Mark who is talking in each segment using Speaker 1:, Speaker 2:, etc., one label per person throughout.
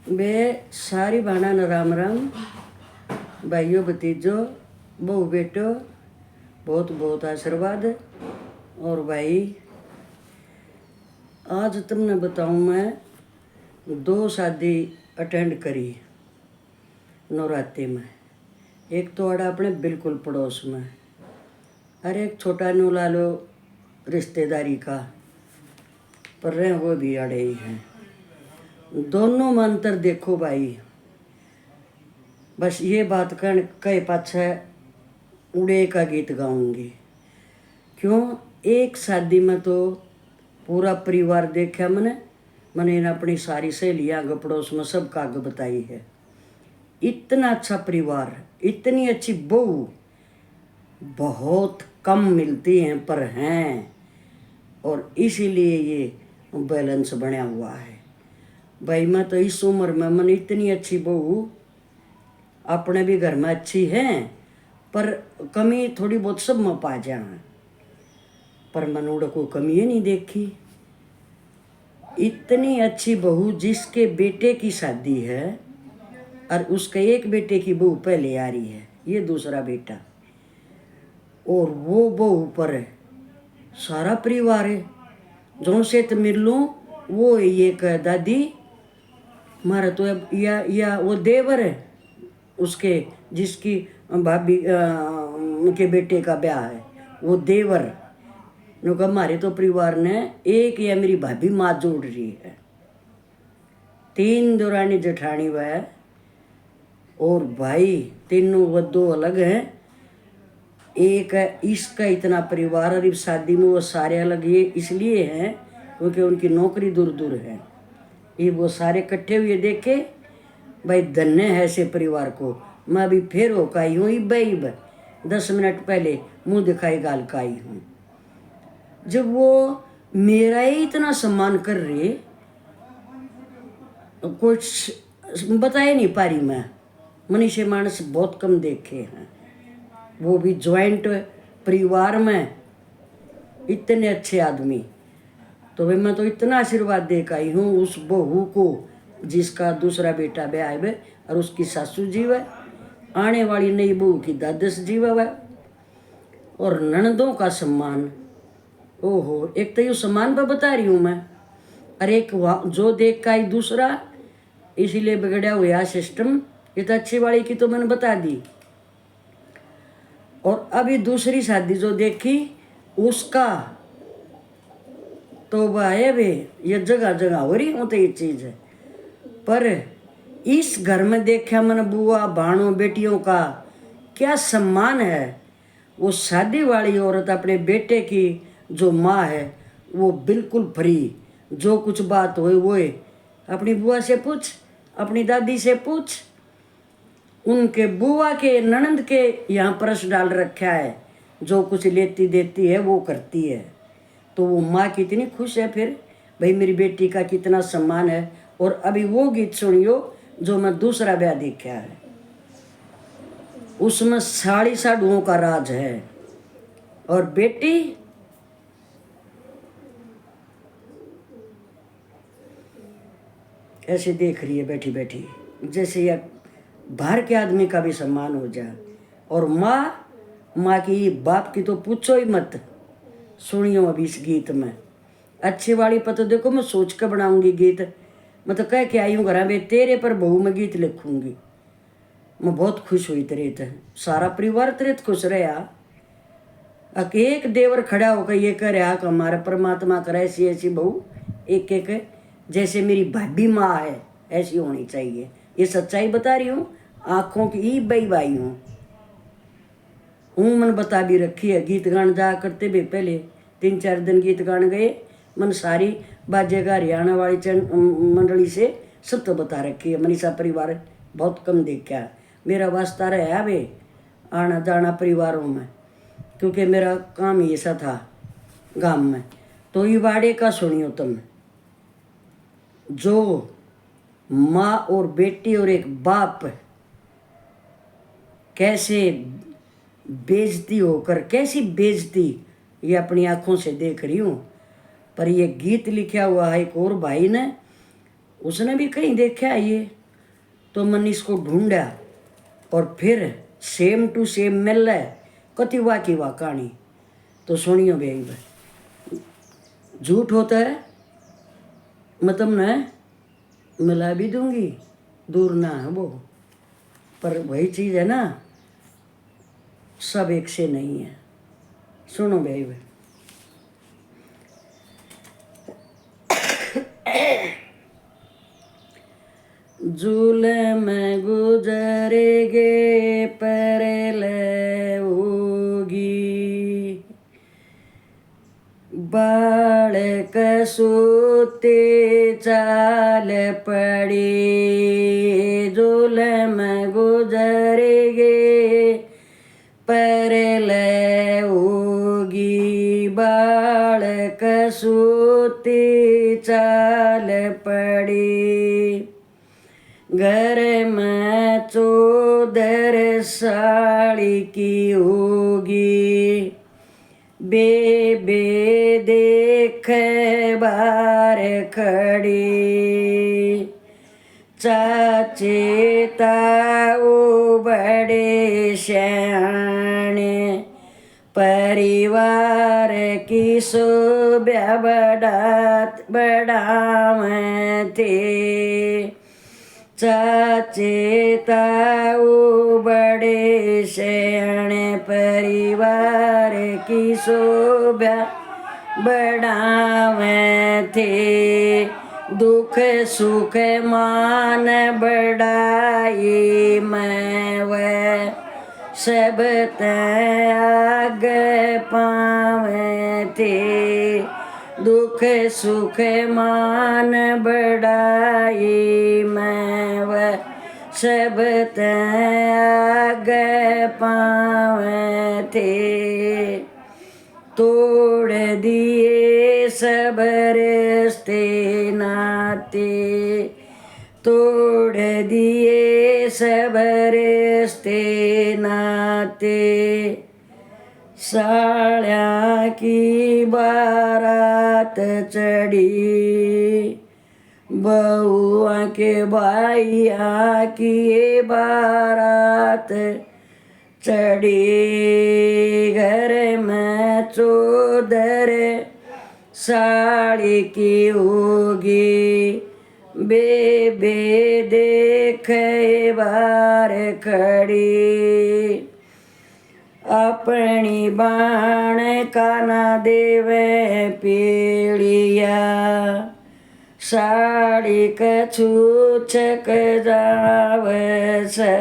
Speaker 1: बे सारी बहना न राम राम, भाइयों भतीजो, बहू बेटो, बहुत बहुत आशीर्वाद। और भाई आज तुमने बताऊं, मैं 2 शादी अटेंड करी नवरात्रि में। एक तो अड़ा अपने बिल्कुल पड़ोस में, अरे एक छोटा न्यू ला लो रिश्तेदारी का, पर रहे वो भी अड़े ही हैं। दोनों में अंतर देखो भाई। बस ये बात कहे पाछे उड़े का गीत गाऊंगी। क्यों? एक शादी में तो पूरा परिवार देखा मैंने अपनी सारी सहेलियाँ आगे पड़ोस में सब का आगे बताई है। इतना अच्छा परिवार, इतनी अच्छी बहू बहुत कम मिलती हैं, पर हैं, और इसीलिए ये बैलेंस बना हुआ है। भाई मैं तो इस उम्र में मन इतनी अच्छी बहू अपने भी घर में अच्छी है, पर कमी थोड़ी बहुत सब में पा जाए, पर मन उड़ को कमी ही नहीं देखी। इतनी अच्छी बहू जिसके बेटे की शादी है और उसके एक बेटे की बहू पहले आ रही है, ये दूसरा बेटा, और वो बहू पर सारा परिवार है। जो से तो मिल लूँ वो ये कह दादी मारा तो या वो देवर है उसके, जिसकी भाभी के बेटे का ब्याह है, वो देवर नो का हमारे तो परिवार ने एक या मेरी भाभी माँ जोड़ रही है। 3 दौरानी जेठानी वह, और भाई तीनों वो 2 अलग हैं। एक है इसका इतना परिवार, और इस शादी में वो सारे अलग ये इसलिए हैं क्योंकि उनकी नौकरी दूर दूर है। ये वो सारे इकट्ठे हुए देखे, भाई धन्य है ऐसे परिवार को। मैं अभी फिर होकर आई हूँ, इब 10 मिनट पहले मुंह दिखाई गाल का आई हूँ। जब वो मेरा ही इतना सम्मान कर रहे, कुछ बता ही नहीं पा रही मैं। मनीषे मानस बहुत कम देखे हैं, वो भी ज्वाइंट परिवार में इतने अच्छे आदमी। तो भाई मैं तो इतना आशीर्वाद दे के आई हूँ उस बहू को जिसका दूसरा बेटा ब्याह है, और उसकी सासू जी है, आने वाली नई बहू की दादस जी है, और ननदों का सम्मान। ओहो, एक तो ये सम्मान पर बता रही हूँ मैं, और एक जो देख का ही दूसरा, इसीलिए बिगड़ा हुआ सिस्टम। ये तो अच्छी वाली की तो मैंने बता दी। और अभी दूसरी शादी जो देखी उसका तो भाई वे ये जगह जगह हो रही हूँ तो ये चीज़ है। पर इस घर में देखा मैंने बुआ भाणों बेटियों का क्या सम्मान है। वो शादी वाली औरत अपने बेटे की जो माँ है वो बिल्कुल फ्री, जो कुछ बात हो वो अपनी बुआ से पूछ, अपनी दादी से पूछ। उनके बुआ के ननंद के यहाँ परस डाल रखा है, जो कुछ लेती देती है वो करती है। तो वो माँ कितनी खुश है फिर, भाई मेरी बेटी का कितना सम्मान है। और अभी वो गीत सुनियो जो मैं दूसरा ब्याह देखा है, उसमें साड़ुओं का राज है, और बेटी ऐसे देख रही है बैठी बैठी, जैसे यह बाहर के आदमी का भी सम्मान हो जाए। और माँ की बाप की तो पूछो ही मत। सुनियो अभी इस गीत में अच्छी वाली पता देखो, मैं सोच कर बनाऊंगी गीत। मैं तो कह के आई हूँ घर में तेरे पर बहू में गीत लिखूंगी। मैं बहुत खुश हुई तेरे थे, सारा परिवार तेरे खुश रहा। एक देवर खड़ा होकर ये कह रहा कि हमारा परमात्मा करे ऐसी ऐसी बहू एक एक जैसे मेरी भाभी माँ है ऐसी होनी चाहिए। ये सच्चाई बता रही हूँ, आँखों की बई बाई हूँ मन बता भी रखी है। गीत गान जा करते भी पहले 3-4 दिन गीत गान गए, मन सारी बाजेगा हरियाणा वाली मंडली से सब तो बता रखी है। मनीषा परिवार बहुत कम देखा, मेरा वास्ता रहा वे आना जाना परिवारों में, क्योंकि मेरा काम ही ऐसा था गांव में। तो ये वाड़े का सुनियो तुम, जो माँ और बेटी और एक बाप कैसे बेइज्जती होकर, कैसी बेइज्जती ये अपनी आंखों से देख रही हूँ। पर ये गीत लिखा हुआ है एक और भाई ने, उसने भी कहीं देखा ये, तो मनीष को ढूंढा और फिर सेम टू सेम मिल रहा है कति वाह की वाह कहानी। तो सुनियो भाई, झूठ होता है मैं तुमने मिला भी दूंगी, दूर ना है वो, पर वही चीज़ है ना, सब एक से नहीं है। सुनो भाई, जुलम गुजरेगे परले होगी, बालक सोते चाल पड़ी, जुलम गुजरेगे परले होगी, बालक सोते चाल पड़ी, घर में 14 साड़ी की होगी, बेबे देख बार खड़ी, चाचे ताऊ बड़े श्याणे, परिवार की शोभा बढ़ावे थे, चाचे ताऊ बड़े श्याणे, परिवार की शोभा बढ़ावे थे, दुख सुख मान बढ़ाई मैं वह, सब त्याग पावे थे, दुख सुख मान बढ़ाई मैं वह, सब त्याग पावे थे, तोड़ दिए सब रिश्ते नाते, तोड़ दिए सब रिश्ते नाते, साल्या की बारात चढ़ी, बहुआ के भाइया की बारात चढ़ी, घर में 14 साड़ी की होगी, बेबे देख बार खड़ी, अपनी बाण काना देवे पीड़िया, साड़ी कछूछक जावे से,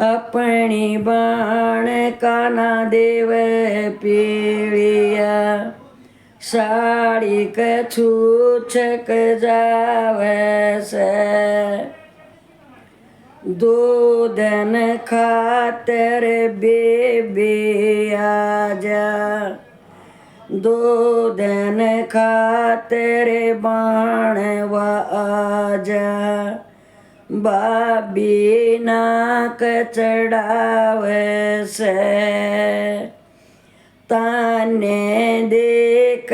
Speaker 1: अपनी बाण काना देवे पीड़िया, साड़ी कछूछक जावे से, 2 दिन खातर बेबे आजा, 2 दिन खातर बाणवा आजा, बाबी नाक चढ़ावे से, ताने देख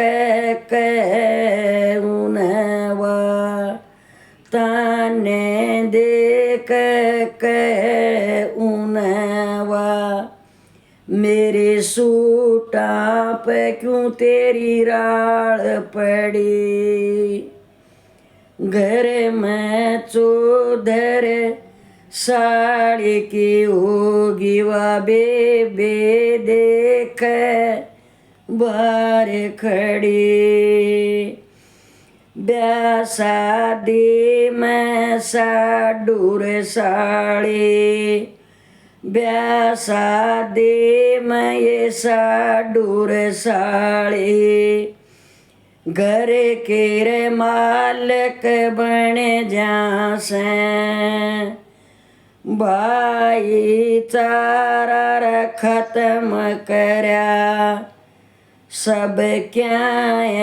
Speaker 1: उनवा, ताने देख उनवा, मेरे सूटा पे क्यों तेरी राड़ पड़ी, घर में 14 साड़ी की होगी, वा बेबे देख बाहर खड़ी, ब्याह शादी में साडूर साड़ी, ब्याह शादी में ये साडूर साड़ी, घर के रे मालिक बने जा से, भाईचारा खत्म करया, सब क्या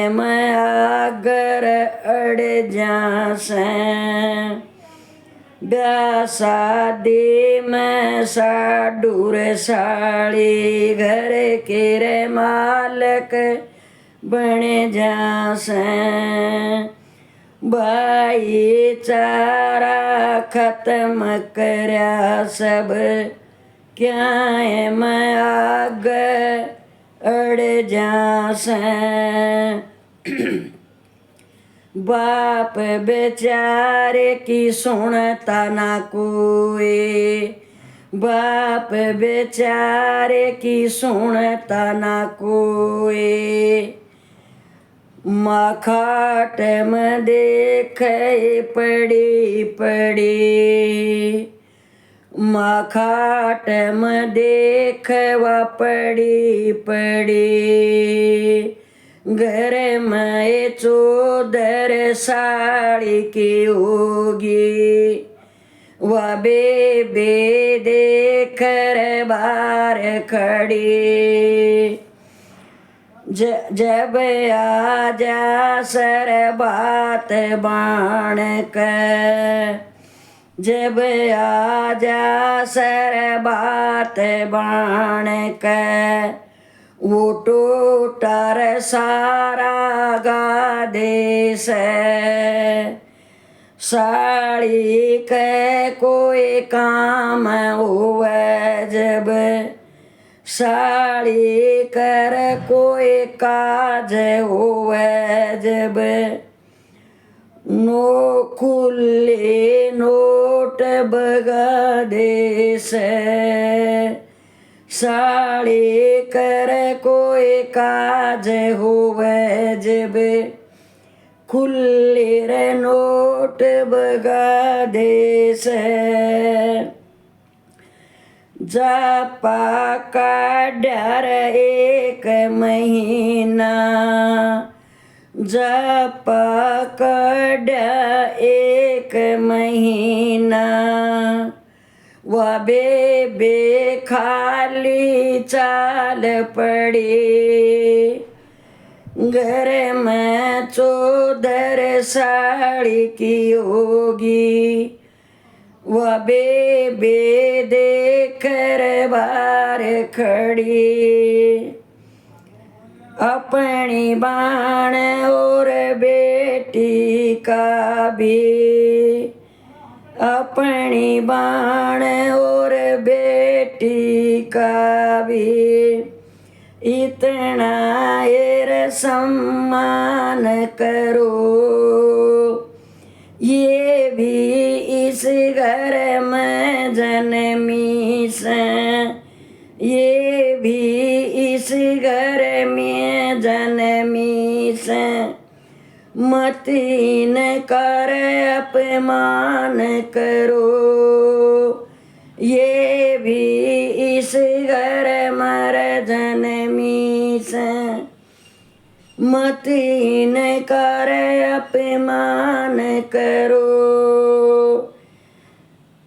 Speaker 1: मैं आगर अड़ जा से, ब्याह शादी में साडूर साड़ी, घर के रे मालिक बने जा से, भाईचारा खत्म करया सब, क्या मैं आग अड़ जासे। बाप बेचारे की सुनता ना कोई, बाप बेचारे की सुनता ना कोई। माँ खाट में देखे पड़ी पड़ी, माँ खाट में देखवा पड़ी पड़ी। घर में चौदर साड़ी की होगी, वह बेबे देखकर बाहर खड़ी। जब आजा सर बात बाण कर, जब आजा सर बात बाण कर। वो टोटर सारा गा देश, साड़ी के कोई काम हुए जब, साड़ी कर कोई काज हुए जब। नो खुले नोट बगा देश, साड़ी कर कोई काज हुए जब। खुले रे नोट बगा देश, जापा का डर एक महीना, जापा का डर एक महीना। वह बेबे खाली चाल पड़ी, घर में चौदर साड़ी की होगी। वह बेबे देखकर बाहर खड़ी, अपनी बाण और बेटी का भी, अपनी बाण और बेटी का भी। इतना एर सम्मान करो, ये भी इस घर में जन्मी से, ये भी इस घर में जन्मी से। मत इनकार अपमान करो, ये भी इस घर मर जन्मी से। मत इनकार अपमान करो,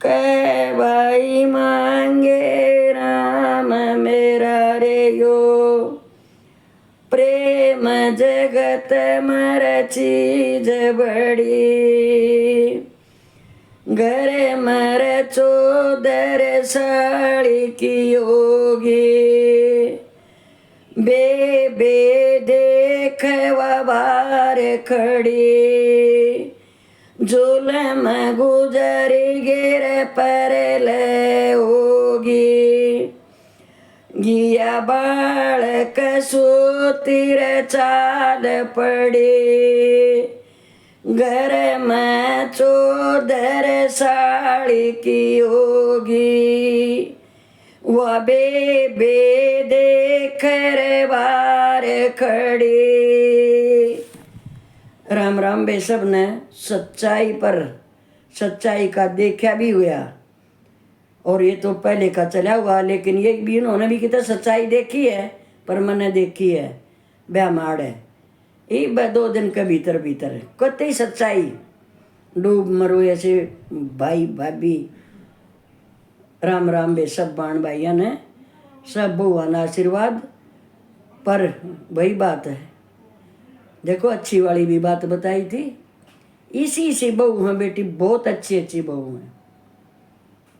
Speaker 1: कै भाई मांगे राम मेरा रे यो। प्रेम जगत मर चीज बड़ी, घर मर चौदर साड़ी की होगी। बेबे देखवा बाहर खड़ी, जुलम गुजरी गिर पर ले होगी। गिया बालक सूतिर चाल पड़ी, घर में चौदर साड़ी की होगी। वह बेबे देखकर बाहर खड़ी। राम राम बे सब ने सच्चाई पर सच्चाई का देखा भी हुआ, और ये तो पहले का चला हुआ, लेकिन ये भी इन्होंने भी कितना सच्चाई देखी है, पर मैंने देखी है ब्याह माड़ है ये 2 दिन के भीतर भीतर कतई सच्चाई डूब मरो। ऐसे भाई भाभी राम राम बे सब बाण भाइया ने सब बहुआ ना आशीर्वाद। पर वही बात है, देखो अच्छी वाली भी बात बताई थी, इसी से बहू है बेटी, बहुत अच्छी अच्छी बहू है।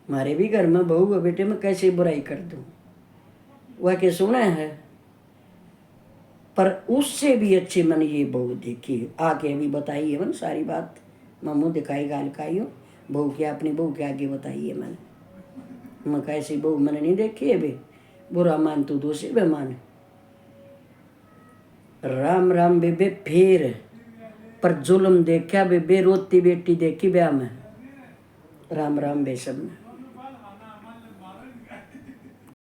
Speaker 1: हमारे भी घर में बहू है बेटे, मैं कैसे बुराई कर दूं। वह के सुना है पर उससे भी अच्छे मैंने ये बहू देखी, आके अभी बताई है मैंने सारी बात, मामू दिखाई गाल खाई हो बहू के, अपनी बहू के आगे बताई है मैं कैसी बहू मैंने नहीं देखी है बे, बुरा मान तू दूसरी बे मान। राम राम बेबे फिर पर जुल्म देखा बेबे, रोती बेटी देखी ब्याह में, राम राम बे सब ने।